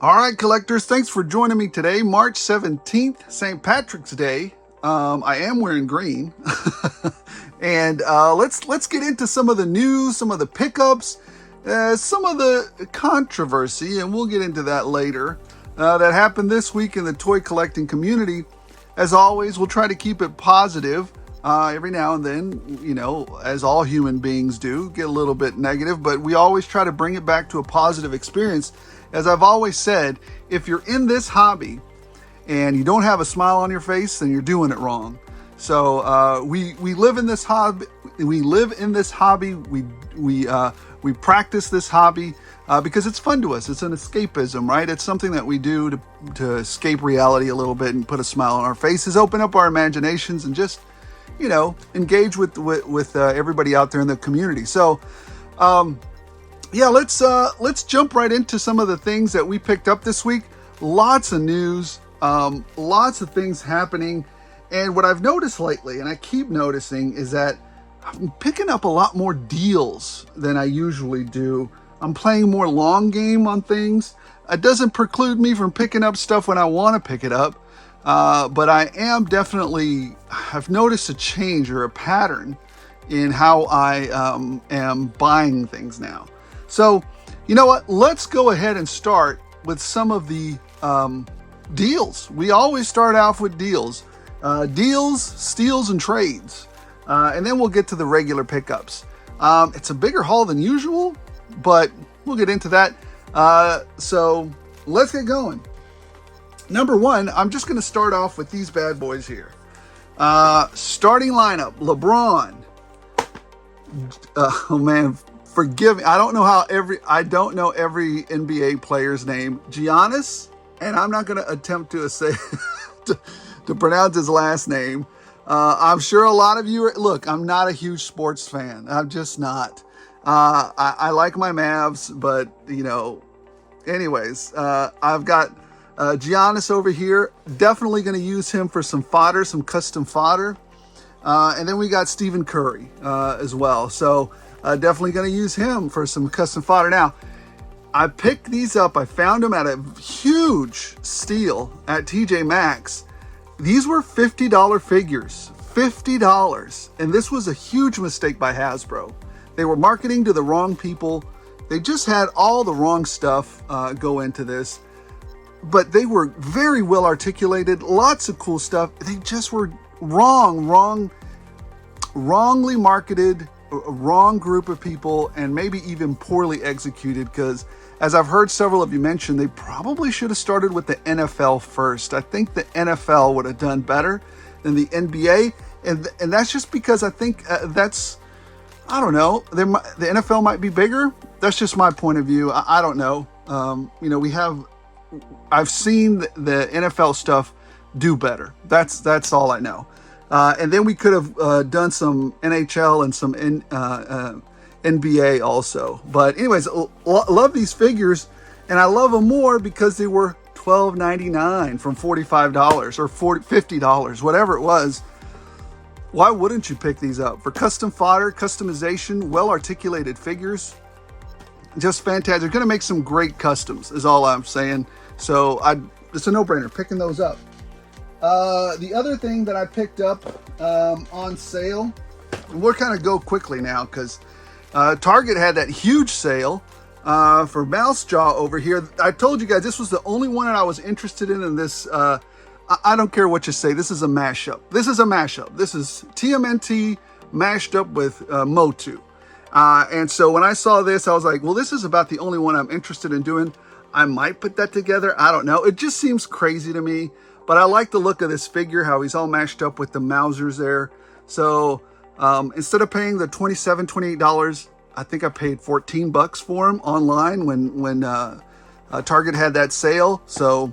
All right, collectors, thanks for joining me today, March 17th, St. Patrick's Day. I am wearing green. And let's get into some of the news, some of the pickups, some of the controversy, and we'll get into that later, that happened this week in the toy collecting community. As always, we'll try to keep it positive. Every now and then, you know, as all human beings do, get a little bit negative, but we always try to bring it back to a positive experience. As I've always said, if you're in this hobby and you don't have a smile on your face, then you're doing it wrong. So we live in this hobby. We live in this hobby. We practice this hobby because it's fun to us. It's an escapism, right? It's something that we do to escape reality a little bit and put a smile on our faces, open up our imaginations, and just, you know, engage with everybody out there in the community. So, yeah, let's jump right into some of the things that we picked up this week. Lots of news, lots of things happening. And what I've noticed lately, and I keep noticing, is that I'm picking up a lot more deals than I usually do. I'm playing more long game on things. It doesn't preclude me from picking up stuff when I want to pick it up. But I am definitely, I've noticed a change or a pattern in how I am buying things now. So, you know what? Let's go ahead and start with some of the deals. We always start off with deals. Deals, steals, and trades. And then we'll get to the regular pickups. It's a bigger haul than usual, but we'll get into that. So let's get going. Number one, I'm just going to start off with these bad boys here. Starting lineup, LeBron. Oh man, forgive me. I don't know every NBA player's name. Giannis, and I'm not going to attempt to say to pronounce his last name. I'm sure a lot of you look, I'm not a huge sports fan. I'm just not. I like my Mavs, but you know, anyways, I've got Giannis over here. Definitely going to use him for some fodder, some custom fodder. And then we got Stephen Curry as well. So definitely going to use him for some custom fodder. Now, I picked these up. I found them at a huge steal at TJ Maxx. These were $50 figures. $50. And this was a huge mistake by Hasbro. They were marketing to the wrong people. They just had all the wrong stuff go into this. But they were very well articulated, lots of cool stuff. They just were wrongly marketed, a wrong group of people, and maybe even poorly executed, because as I've heard several of you mention, they probably should have started with the NFL first. I think the NFL would have done better than the NBA, and that's just because I think I don't know, the NFL might be bigger. That's just my point of view. I don't know. You know, I've seen the NFL stuff do better. That's all I know. And then we could have done some NHL and some NBA also. But anyways, love these figures, and I love them more because they were $12.99 from $45 or $50, whatever it was. Why wouldn't you pick these up? For custom fodder, customization, well-articulated figures, just fantastic. They're going to make some great customs, is all I'm saying. So it's a no-brainer, picking those up. The other thing that I picked up on sale, and we'll kind of go quickly now because Target had that huge sale for Mouse Jaw over here. I told you guys this was the only one that I was interested in this. I don't care what you say. This is a mashup. This is TMNT mashed up with Motu. And so when I saw this, I was like, well, this is about the only one I'm interested in doing. I might put that together. I don't know. It just seems crazy to me. But I like the look of this figure, how he's all mashed up with the Mausers there. So instead of paying the $27, $28, I think I paid $14 for him online when Target had that sale. So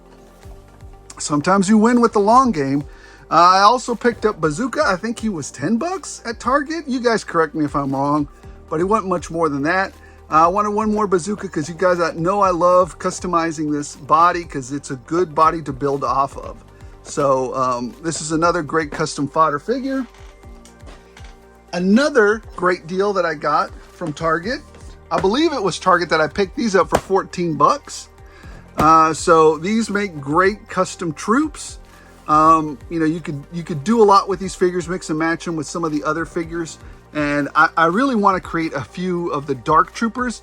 sometimes you win with the long game. I also picked up Bazooka. I think he was $10 at Target. You guys correct me if I'm wrong, but he wasn't much more than that. I wanted one more Bazooka because you guys know I love customizing this body because it's a good body to build off of. So this is another great custom fodder figure. Another great deal that I got from Target. I believe it was Target that I picked these up for $14. So these make great custom troops. You know, you could do a lot with these figures, mix and match them with some of the other figures. And I really want to create a few of the Dark Troopers.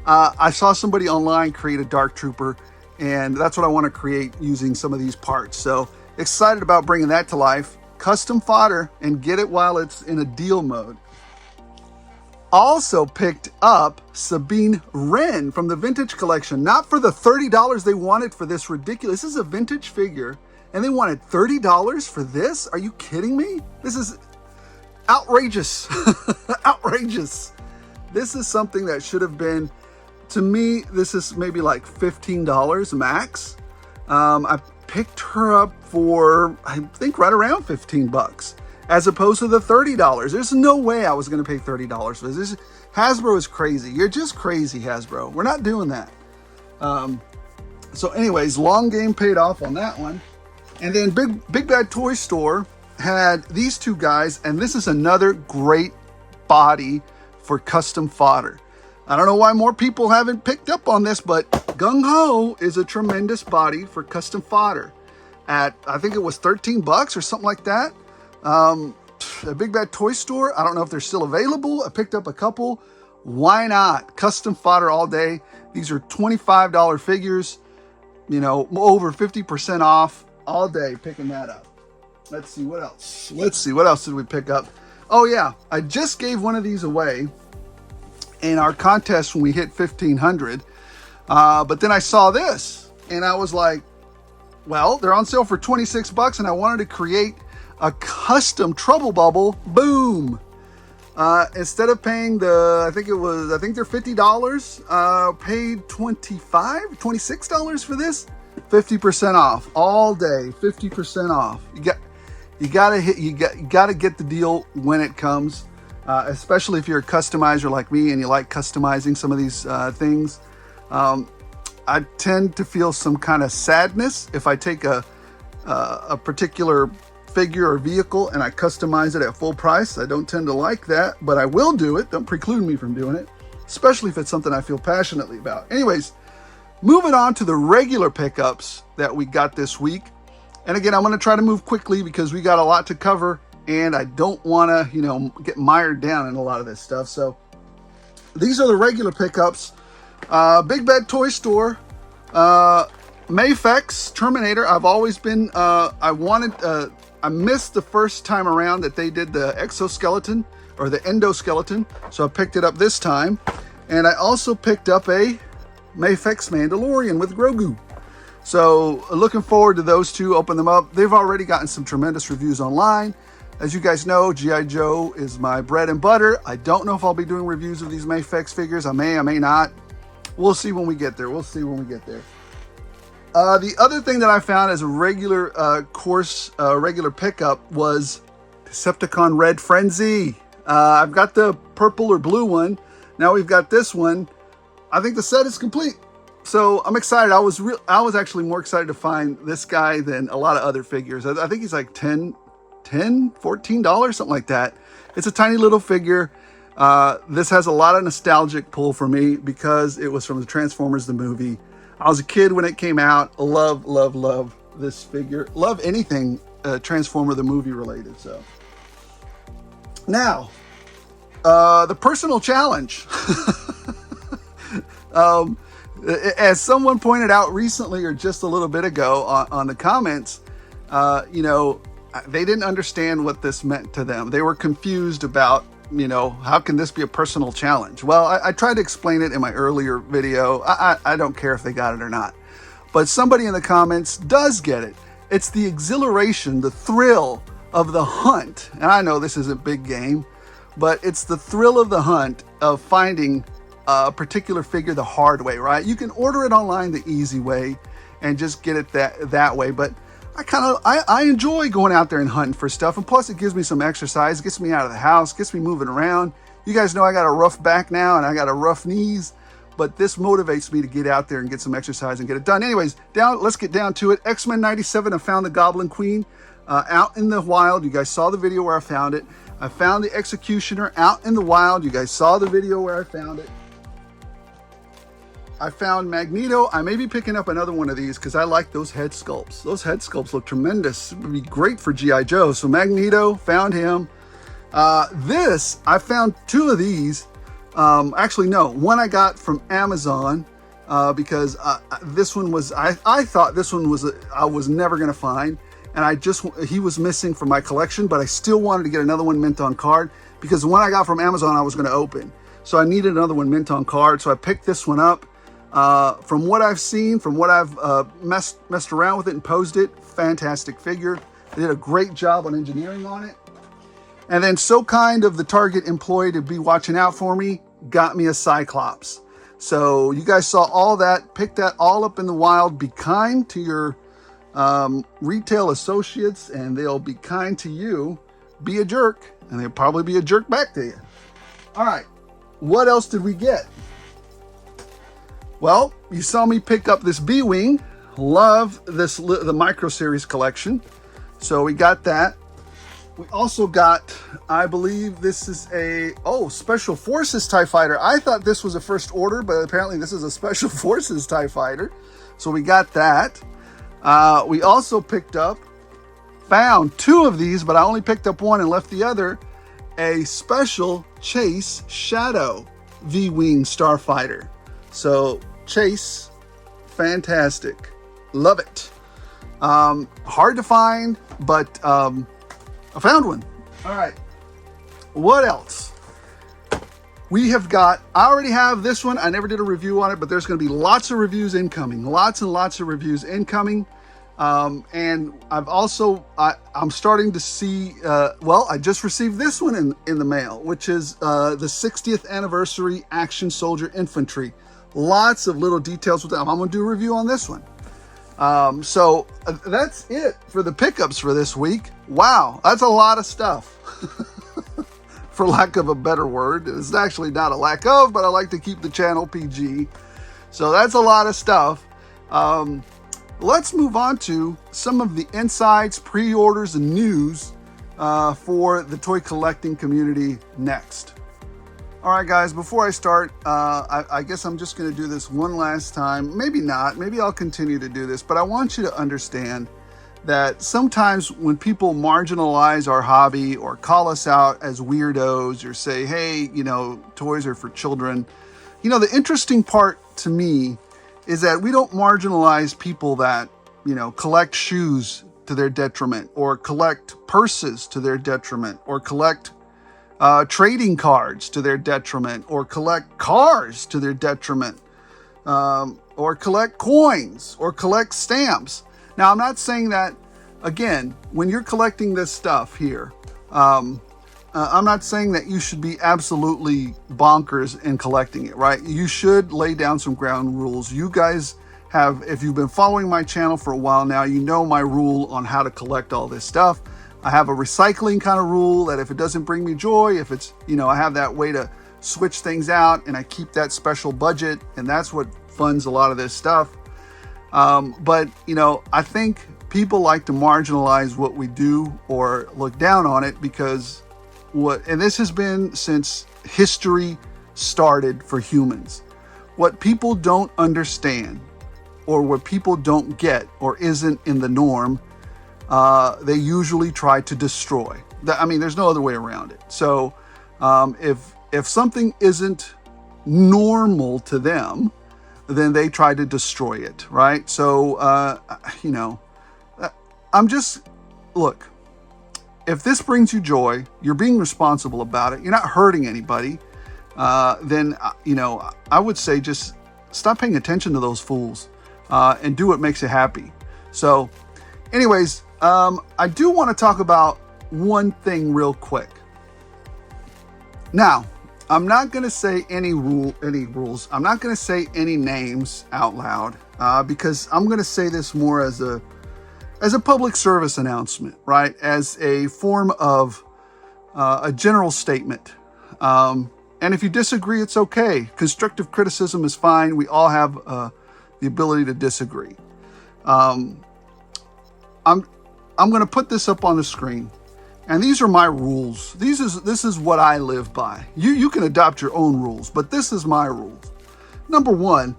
I saw somebody online create a Dark Trooper, and that's what I want to create using some of these parts. So excited about bringing that to life. Custom fodder, and get it while it's in a deal mode. Also picked up Sabine Wren from the vintage collection, not for the $30 they wanted for this ridiculous. This is a vintage figure, and they wanted $30 for this? Are you kidding me? This is outrageous. Outrageous. This is something that should have been, to me, this is maybe like $15 max. I picked her up for, I think, right around 15 bucks, as opposed to the $30. There's no way I was going to pay $30 for this. Hasbro is crazy. You're just crazy, Hasbro. We're not doing that. So anyways, long game paid off on that one. And then Big Bad Toy Store had these two guys, and this is another great body for custom fodder. I don't know why more people haven't picked up on this, but Gung Ho is a tremendous body for custom fodder at, I think it was 13 bucks or something like that. A Big Bad Toy Store, I don't know if they're still available. I picked up a couple. Why not? Custom fodder all day. These are $25 figures, you know, over 50% off all day, picking that up. Let's see what else. Let's see, what else did we pick up? Oh yeah, I just gave one of these away in our contest when we hit 1,500. But then I saw this and I was like, well, they're on sale for 26 bucks and I wanted to create a custom trouble bubble. Boom. Instead of paying the, I think they're $50, paid $26 for this. 50% off all day, 50% off. You gotta get the deal when it comes, especially if you're a customizer like me and you like customizing some of these things. I tend to feel some kind of sadness if I take a particular figure or vehicle and I customize it at full price. I don't tend to like that, but I will do it. Don't preclude me from doing it, especially if it's something I feel passionately about. Anyways, moving on to the regular pickups that we got this week. And again, I'm going to try to move quickly because we got a lot to cover and I don't want to, you know, get mired down in a lot of this stuff. So these are the regular pickups. Big Bad Toy Store, Mafex Terminator. I've always been, I missed the first time around that they did the exoskeleton or the endoskeleton. So I picked it up this time. And I also picked up a Mafex Mandalorian with Grogu. So looking forward to those two, open them up. They've already gotten some tremendous reviews online. As you guys know, G.I. Joe is my bread and butter. I don't know if I'll be doing reviews of these Mafex figures. I may not. We'll see when we get there. The other thing that I found as a regular regular pickup was Decepticon Red Frenzy. I've got the purple or blue one. Now we've got this one. I think the set is complete. So I'm excited. I was actually more excited to find this guy than a lot of other figures. I think he's like $14, something like that. It's a tiny little figure. This has a lot of nostalgic pull for me because it was from the Transformers, the movie. I was a kid when it came out. Love this figure. Love anything Transformer, the movie related. So now, the personal challenge. As someone pointed out recently or just a little bit ago on the comments, you know, they didn't understand what this meant to them. They were confused about, you know, how can this be a personal challenge? Well, I tried to explain it in my earlier video. I don't care if they got it or not. But somebody in the comments does get it. It's the exhilaration, the thrill of the hunt. And I know this isn't big game, but it's the thrill of the hunt of finding a particular figure the hard way, right? You can order it online the easy way and just get it that way. But I enjoy going out there and hunting for stuff. And plus it gives me some exercise, gets me out of the house, gets me moving around. You guys know I got a rough back now and I got a rough knees, but this motivates me to get out there and get some exercise and get it done. Anyways, let's get down to it. Xmen 97, I found the Goblin Queen out in the wild. You guys saw the video where I found it. I found the Executioner out in the wild. You guys saw the video where I found it. I found Magneto. I may be picking up another one of these because I like those head sculpts. Those head sculpts look tremendous. It would be great for G.I. Joe. So Magneto, found him. I found two of these. Actually, no, one I got from Amazon because this one was, I thought this one was, I was never going to find. And he was missing from my collection, but I still wanted to get another one mint on card because the one I got from Amazon I was going to open. So I needed another one mint on card. So I picked this one up. From what I've seen, from what I've messed around with it and posed it, fantastic figure. They did a great job on engineering on it. And then so kind of the Target employee to be watching out for me got me a Cyclops. So you guys saw all that, pick that all up in the wild. Be kind to your retail associates and they'll be kind to you. Be a jerk and they'll probably be a jerk back to you. All right, what else did we get? Well, you saw me pick up this B-Wing. Love the Micro Series collection. So we got that. We also got, I believe this is a, Special Forces TIE Fighter. I thought this was a first order, but apparently this is a Special Forces TIE Fighter. So we got that. We also found two of these, but I only picked up one and left the other. A Special Chase Shadow V-Wing Starfighter. So Chase, fantastic. Love it. Hard to find, but I found one. All right. What else? We have got, I already have this one. I never did a review on it, but there's going to be lots of reviews incoming. Lots and lots of reviews incoming. And I've also, I'm starting to see, I just received this one in the mail, which is the 60th anniversary Action Soldier Infantry. Lots of little details with them. I'm going to do a review on this one. So that's it for the pickups for this week. Wow, that's a lot of stuff. For lack of a better word. It's actually not a lack of, but I like to keep the channel PG. So that's a lot of stuff. Let's move on to some of the insights, pre-orders, and news for the toy collecting community next. All right, guys, before I start, I guess I'm just going to do this one last time. Maybe not. Maybe I'll continue to do this. But I want you to understand that sometimes when people marginalize our hobby or call us out as weirdos or say, hey, toys are for children. The interesting part to me is that we don't marginalize people that, collect shoes to their detriment or collect purses to their detriment or collect trading cards to their detriment, or collect cars to their detriment, or collect coins, or collect stamps. Now, I'm not saying that, again, when you're collecting this stuff here, I'm not saying that you should be absolutely bonkers in collecting it, right? You should lay down some ground rules. You guys have, if you've been following my channel for a while now, you know my rule on how to collect all this stuff. I have a recycling kind of rule that if it doesn't bring me joy, if it's, I have that way to switch things out and I keep that special budget, and that's what funds a lot of this stuff. But, I think people like to marginalize what we do or look down on it because and this has been since history started for humans. What people don't understand or what people don't get or isn't in the norm, they usually try to destroy. There's no other way around it. So if something isn't normal to them, then they try to destroy it, right? So, look, if this brings you joy, you're being responsible about it, you're not hurting anybody, then, I would say just stop paying attention to those fools and do what makes you happy. So anyways, I do want to talk about one thing real quick. Now, I'm not going to say any rules. I'm not going to say any names out loud because I'm going to say this more as a public service announcement, right? As a form of a general statement. And if you disagree, it's okay. Constructive criticism is fine. We all have the ability to disagree. I'm going to put this up on the screen, and these are my rules. This is what I live by. You can adopt your own rules, but this is my rules. Number one,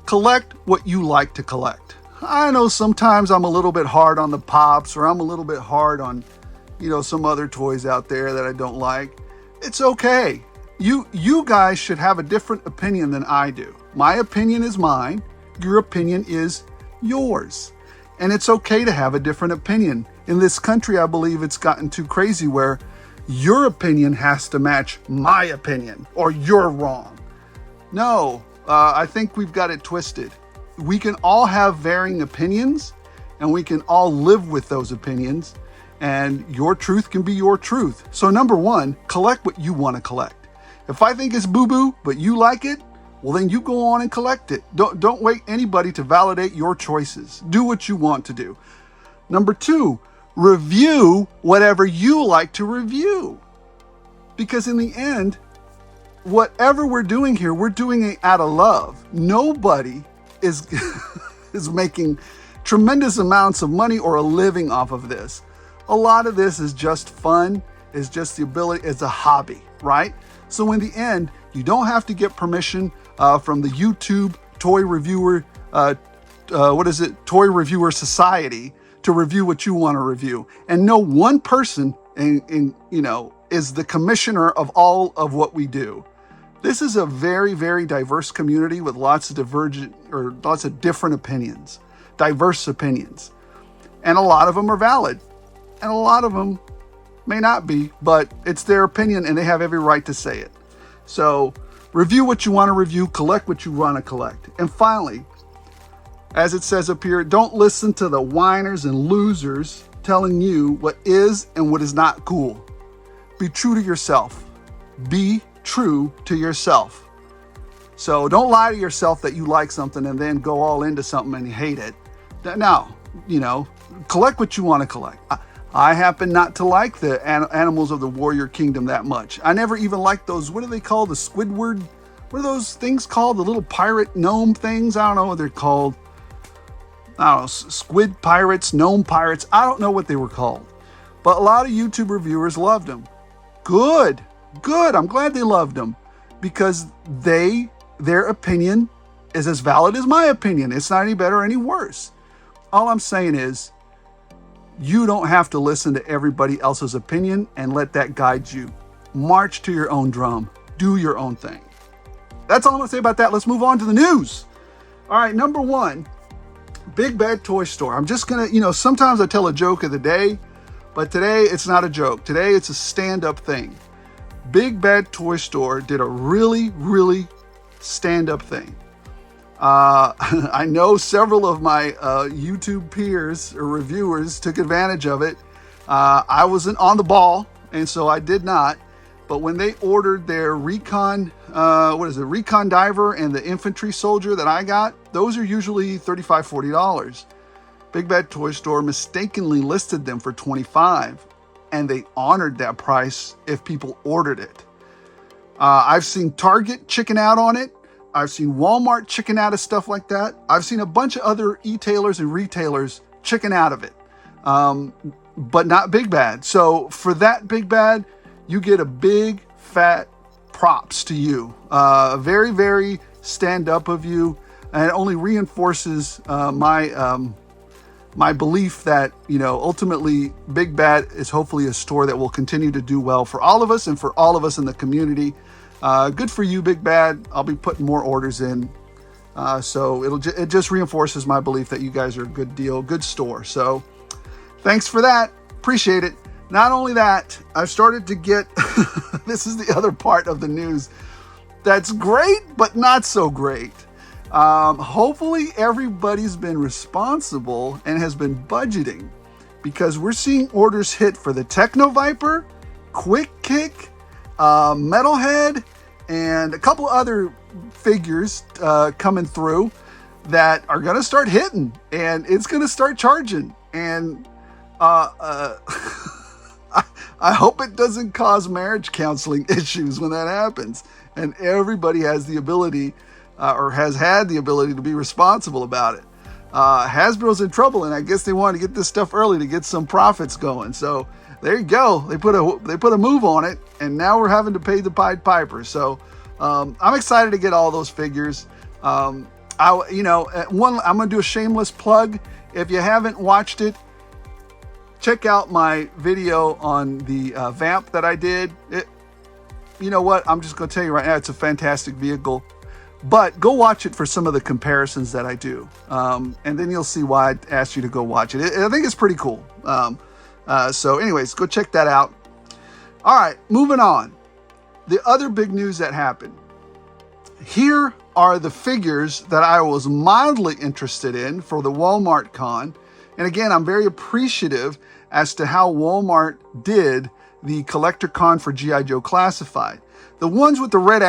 collect what you like to collect. I know sometimes I'm a little bit hard on the Pops, or I'm a little bit hard on, some other toys out there that I don't like. It's okay. You guys should have a different opinion than I do. My opinion is mine. Your opinion is yours. And it's okay to have a different opinion. In this country, I believe it's gotten too crazy where your opinion has to match my opinion, or you're wrong. No, I think we've got it twisted. We can all have varying opinions, and we can all live with those opinions, and your truth can be your truth. So number one, collect what you want to collect. If I think it's boo-boo, but you like it, well, then you go on and collect it. Don't wait anybody to validate your choices. Do what you want to do. Number two, review whatever you like to review. Because in the end, whatever we're doing here, we're doing it out of love. Nobody is making tremendous amounts of money or a living off of this. A lot of this is just fun, is just the ability, it's a hobby, right? So in the end, you don't have to get permission from the YouTube Toy Reviewer, Toy Reviewer Society to review what you want to review. And no one person, is the commissioner of all of what we do. This is a very, very diverse community with lots of different opinions, diverse opinions. And a lot of them are valid. And a lot of them may not be, but it's their opinion and they have every right to say it. So review what you want to review, collect what you want to collect. And finally, as it says up here, don't listen to the whiners and losers telling you what is and what is not cool. Be true to yourself. Be true to yourself. So don't lie to yourself that you like something and then go all into something and you hate it. Now, collect what you want to collect. I happen not to like the animals of the Warrior Kingdom that much. I never even liked those, what do they call the Squidward? What are those things called? The little pirate gnome things? I don't know what they're called. I don't know, squid pirates, gnome pirates. I don't know what they were called. But a lot of YouTube reviewers loved them. Good. I'm glad they loved them because their opinion is as valid as my opinion. It's not any better or any worse. All I'm saying is, you don't have to listen to everybody else's opinion and let that guide you. March to your own drum. Do your own thing. That's all I'm going to say about that. Let's move on to the news. All right, number one, Big Bad Toy Store. I'm just going to, sometimes I tell a joke of the day, but today it's not a joke. Today it's a stand-up thing. Big Bad Toy Store did a really, really stand-up thing. I know several of my YouTube peers or reviewers took advantage of it. I wasn't on the ball, and so I did not. But when they ordered their Recon Diver and the Infantry Soldier that I got, those are usually $35, $40. Big Bad Toy Store mistakenly listed them for $25, and they honored that price if people ordered it. I've seen Target chicken out on it. I've seen Walmart chicken out of stuff like that. I've seen a bunch of other e-tailers and retailers chicken out of it, but not Big Bad. So for that Big Bad, you get a big fat props to you. Very, very stand up of you, and it only reinforces my belief that, ultimately Big Bad is hopefully a store that will continue to do well for all of us and for all of us in the community. Good for you, Big Bad. I'll be putting more orders in. So it just reinforces my belief that you guys are a good deal, good store. So thanks for that. Appreciate it. Not only that, I've started to get, this is the other part of the news that's great, but not so great. Hopefully everybody's been responsible and has been budgeting, because we're seeing orders hit for the Techno Viper, Quick Kick, Metalhead, and a couple other figures coming through that are going to start hitting, and it's going to start charging. And I hope it doesn't cause marriage counseling issues when that happens. And everybody has the ability or has had the ability to be responsible about it. Hasbro's in trouble, and I guess they wanted to get this stuff early to get some profits going. So there you go. They put a move on it, and now we're having to pay the Pied Piper. So I'm excited to get all those figures. I'm going to do a shameless plug. If you haven't watched it, check out my video on the Vamp that I did. You know what? I'm just going to tell you right now, it's a fantastic vehicle. But go watch it for some of the comparisons that I do. And then you'll see why I asked you to go watch it. I think it's pretty cool. So anyways, go check that out. All right, moving on. The other big news that happened. Here are the figures that I was mildly interested in for the Walmart con. And again, I'm very appreciative as to how Walmart did the collector con for G.I. Joe Classified. The ones with the red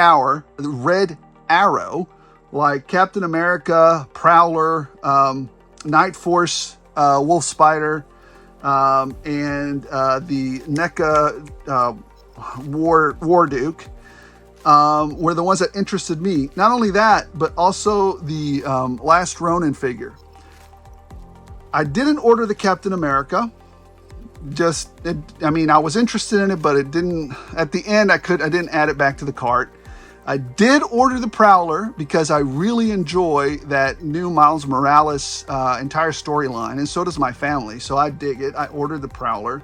arrow, like Captain America, Prowler, Night Force, Wolf Spider, and the NECA War Duke, were the ones that interested me. Not only that, but also the Last Ronin figure. I didn't order the Captain America. I was interested in it, but it didn't, at the end, I didn't add it back to the cart. I did order the Prowler because I really enjoy that new Miles Morales entire storyline, and so does my family. So I dig it. I ordered the Prowler.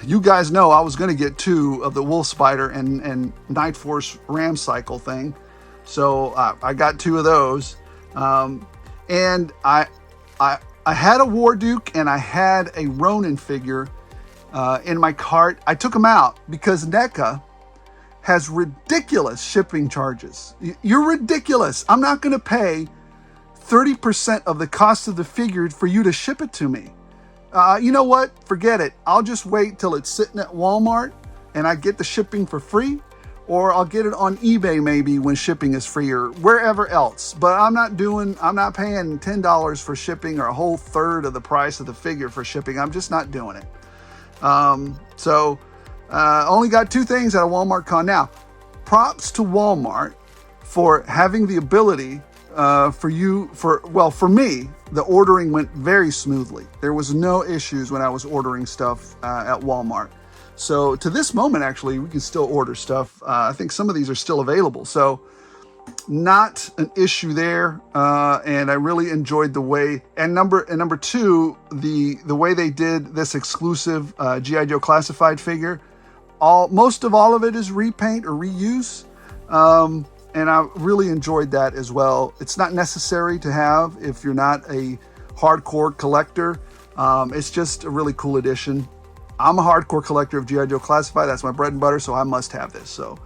You guys know I was going to get 2 of the Wolf Spider and Night Force Ram Cycle thing, so I got 2 of those. And I had a War Duke and I had a Ronin figure in my cart. I took them out because NECA has ridiculous shipping charges. You're ridiculous. I'm not going to pay 30% of the cost of the figure for you to ship it to me. You know what? Forget it. I'll just wait till it's sitting at Walmart and I get the shipping for free, or I'll get it on eBay maybe when shipping is free, or wherever else. But I'm not paying $10 for shipping, or a whole third of the price of the figure for shipping. I'm just not doing it. Only got 2 things at a Walmart con. Now, props to Walmart for having the ability for me, the ordering went very smoothly. There was no issues when I was ordering stuff at Walmart. So to this moment, actually, we can still order stuff. I think some of these are still available. So not an issue there. And I really enjoyed the way, and number 2, the way they did this exclusive G.I. Joe Classified figure. Most of all of it is repaint or reuse. And I really enjoyed that as well. It's not necessary to have if you're not a hardcore collector. It's just a really cool addition. I'm a hardcore collector of G.I. Joe Classified. That's my bread and butter, so I must have this. So,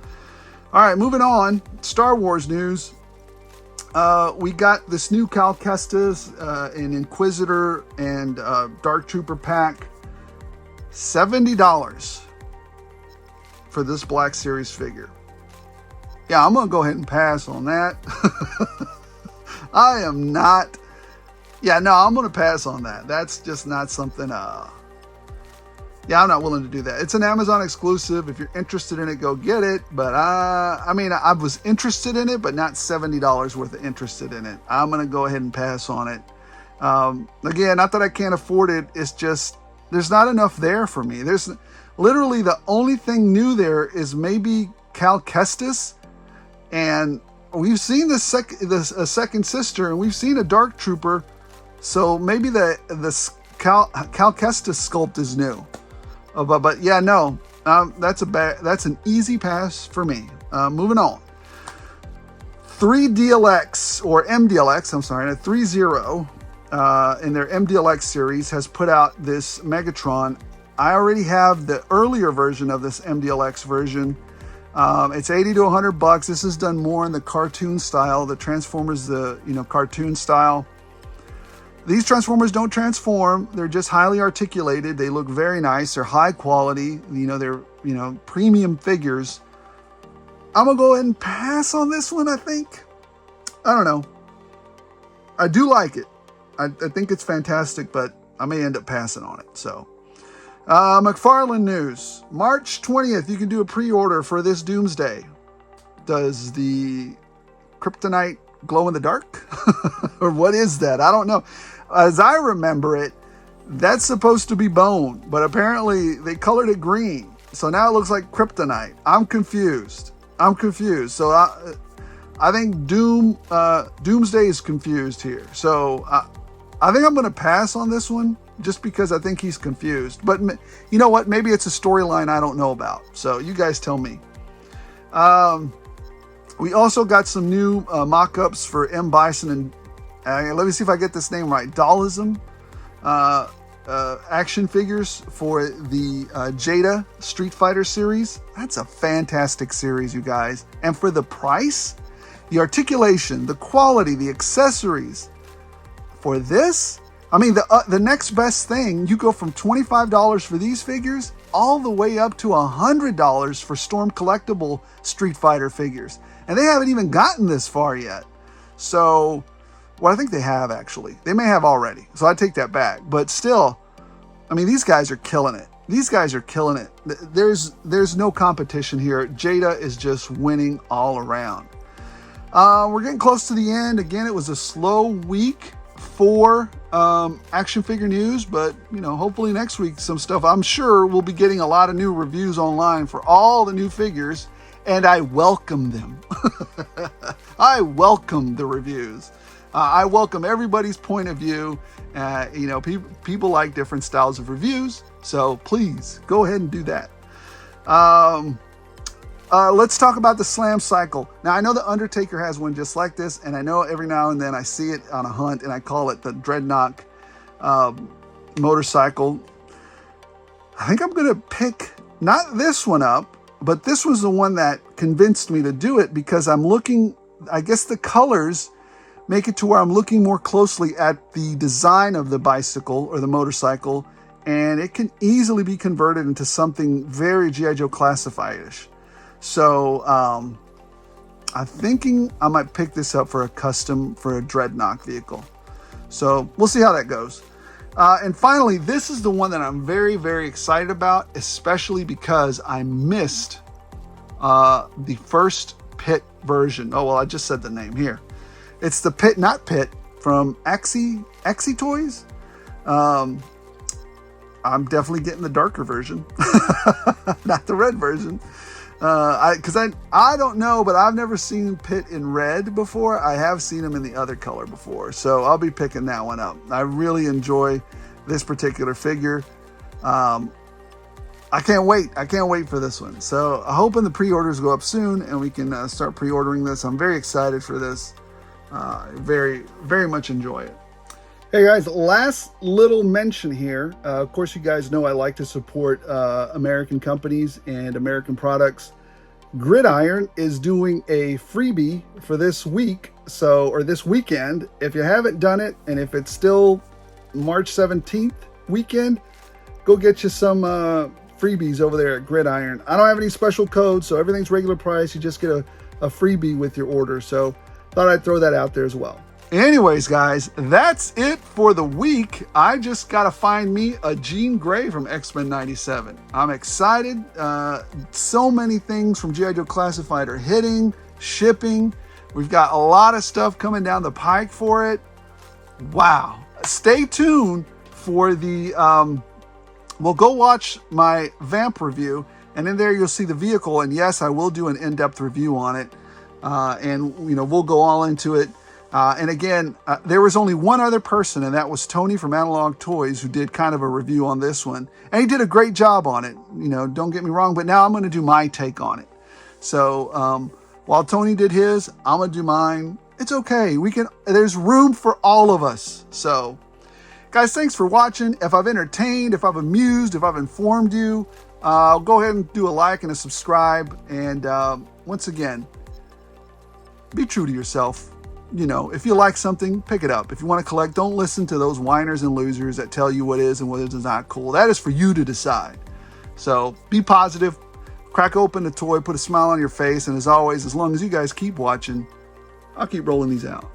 all right, moving on. Star Wars news. We got this new Cal Kestis, an Inquisitor and Dark Trooper pack. $70 for this Black Series figure. Yeah, I'm going to go ahead and pass on that. I'm going to pass on that. That's just not something, I'm not willing to do that. It's an Amazon exclusive. If you're interested in it, go get it. But, I was interested in it, but not $70 worth of interested in it. I'm going to go ahead and pass on it. Again, not that I can't afford it. It's just, there's not enough there for me. There's literally the only thing new there is maybe Cal Kestis. And we've seen a second sister, and we've seen a Dark Trooper. So maybe the Cal Kestis sculpt is new. But yeah, no, that's an easy pass for me. Moving on. 3DLX or MDLX, I'm sorry, 3.0 in their MDLX series has put out this Megatron. I already have the earlier version of this MDLX version. It's $80 to $100. This is done more in the cartoon style, the Transformers, cartoon style. These Transformers don't transform. They're just highly articulated. They look very nice. They're high quality. They're, premium figures. I'm going to go ahead and pass on this one, I think. I don't know. I do like it. I think it's fantastic, but I may end up passing on it. So, McFarlane news. March 20th, you can do a pre-order for this Doomsday. Does the Kryptonite glow in the dark? Or what is that? I don't know. As I remember it, that's supposed to be bone, but apparently they colored it green. So now it looks like Kryptonite. I'm confused. So I think Doomsday is confused here. So I think I'm going to pass on this one just because I think he's confused. But you know what? Maybe it's a storyline I don't know about. So you guys tell me. We also got some new mock-ups for M. Bison and let me see if I get this name right. Dualism action figures for the Jada Street Fighter series. That's a fantastic series, you guys. And for the price, the articulation, the quality, the accessories for this, I mean, the next best thing, you go from $25 for these figures all the way up to $100 for Storm Collectible Street Fighter figures. And they haven't even gotten this far yet. So, well, I think they have actually. They may have already. So I take that back. But still, I mean, these guys are killing it. These guys are killing it. There's no competition here. Jada is just winning all around. We're getting close to the end. Again, it was a slow week for action figure news, but you know, hopefully next week some stuff. I'm sure we'll be getting a lot of new reviews online for all the new figures, and I welcome them. I welcome the reviews. I welcome everybody's point of view. You know, people like different styles of reviews, so please go ahead and do that. Let's talk about the Slam Cycle. Now, I know the Undertaker has one just like this, and I know every now and then I see it on a hunt, and I call it the Dreadnought motorcycle. I think I'm going to pick not this one up, but this was the one that convinced me to do it because I'm looking, I guess the colors make it to where I'm looking more closely at the design of the bicycle or the motorcycle, and it can easily be converted into something very G.I. Joe Classified-ish. So I'm thinking I might pick this up for a custom for a Dreadnought vehicle. So we'll see how that goes. And finally, this is the one that I'm very, very excited about, especially because I missed the first Pit version. Oh, well, I just said the name here. It's the Pit, not Pit, from Axie Toys. I'm definitely getting the darker version, not the red version. Because I don't know, but I've never seen Pit in red before. I have seen him in the other color before, so I'll be picking that one up. I really enjoy this particular figure. I can't wait. I can't wait for this one. So I'm hoping the pre-orders go up soon and we can start pre-ordering this. I'm very excited for this. Very, very much enjoy it. Hey guys, last little mention here. Of course, you guys know I like to support American companies and American products. Gridiron is doing a freebie for this week, or this weekend. If you haven't done it, and if it's still March 17th weekend, go get you some freebies over there at Gridiron. I don't have any special codes, so everything's regular price. You just get a freebie with your order. So thought I'd throw that out there as well. Anyways, guys, that's it for the week. I just got to find me a Jean Grey from Xmen 97. I'm excited. So many things from G.I. Joe Classified are hitting, shipping. We've got a lot of stuff coming down the pike for it. Wow. Stay tuned for the, well, go watch my Vamp review, and in there you'll see the vehicle. And yes, I will do an in-depth review on it. And, you know, we'll go all into it. And again, there was only one other person, and that was Tony from Analog Toys, who did kind of a review on this one. And he did a great job on it. You know, don't get me wrong, but now I'm going to do my take on it. So while Tony did his, I'm going to do mine. It's okay. There's room for all of us. So, guys, thanks for watching. If I've entertained, if I've amused, if I've informed you, go ahead and do a like and a subscribe. And once again, be true to yourself. You know, if you like something, pick it up. If you want to collect, don't listen to those whiners and losers that tell you what is and what is not cool. That is for you to decide. So be positive, crack open the toy, put a smile on your face, and as always, as long as you guys keep watching, I'll keep rolling these out.